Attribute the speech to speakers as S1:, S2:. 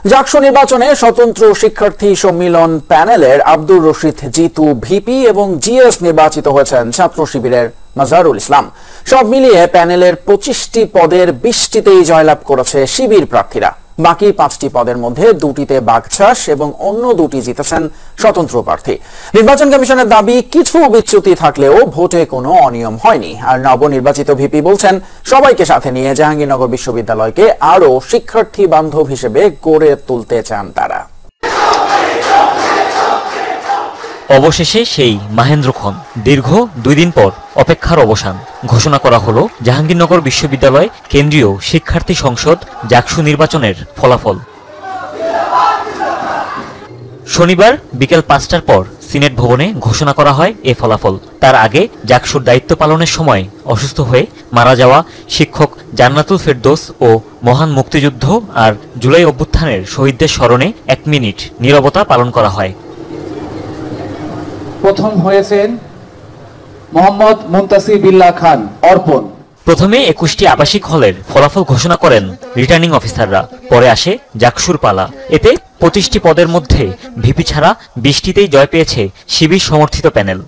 S1: জাকসু নির্বাচনে স্বতন্ত্র শিক্ষার্থী সম্মিলন প্যানেলের আব্দুর রশিদ জিতু ভিপি এবং জিএস নির্বাচিত হয়েছেন ছাত্র শিবিরের মাজারুল ইসলাম। সব মিলিয়ে প্যানেলের 25টি পদের 20টিতেই জয়লাভ করেছে শিবির প্রার্থীরা। বাকি 5টি পদের মধ্যে 2টিতে বাগছাস এবং অন্য 2টি জিতেছেন স্বতন্ত্র প্রার্থী। নির্বাচন কমিশনের দাবি, কিছু বিচ্যুতি থাকলেও ভোটে কোনো অনিয়ম হয়নি। আর নবনির্বাচিত ভিপি বলছেন, সবাইকে সাথে নিয়ে জাহাঙ্গীরনগর বিশ্ববিদ্যালয়কে আরও শিক্ষার্থী বান্ধব হিসেবে গড়ে তুলতে চান তারা।
S2: অবশেষে সেই মাহেন্দ্রক্ষণ দীর্ঘ 2 দিন পর অপেক্ষার অবসান ঘোষণা করা হলো জাহাঙ্গীরনগর বিশ্ববিদ্যালয় কেন্দ্রীয় শিক্ষার্থী সংসদ জাকসু নির্বাচনের ফলাফল। শনিবার বিকেল 5টার পর সিনেট ভবনে ঘোষণা করা হয় এ ফলাফল। তার আগে জাকসুর দায়িত্ব পালনের সময় অসুস্থ হয়ে মারা যাওয়া শিক্ষক জান্নাতুল ফেরদৌস ও মহান মুক্তিযুদ্ধ আর জুলাই অভ্যুত্থানের শহীদদের স্মরণে 1 মিনিট নীরবতা পালন করা হয়।
S3: প্রথম হয়েছেন মোহাম্মদ মুনতাসির বিল্লাহ খান অর্পণ।
S2: প্রথমে 21টি আবাসিক হলের ফলাফল ঘোষণা করেন রিটার্নিং অফিসাররা। পরে আসে জাকসুর পালা। এতে 25টি পদের মধ্যে ভিপি ছাড়া 20টিতেই জয় পেয়েছে শিবির সমর্থিত প্যানেল।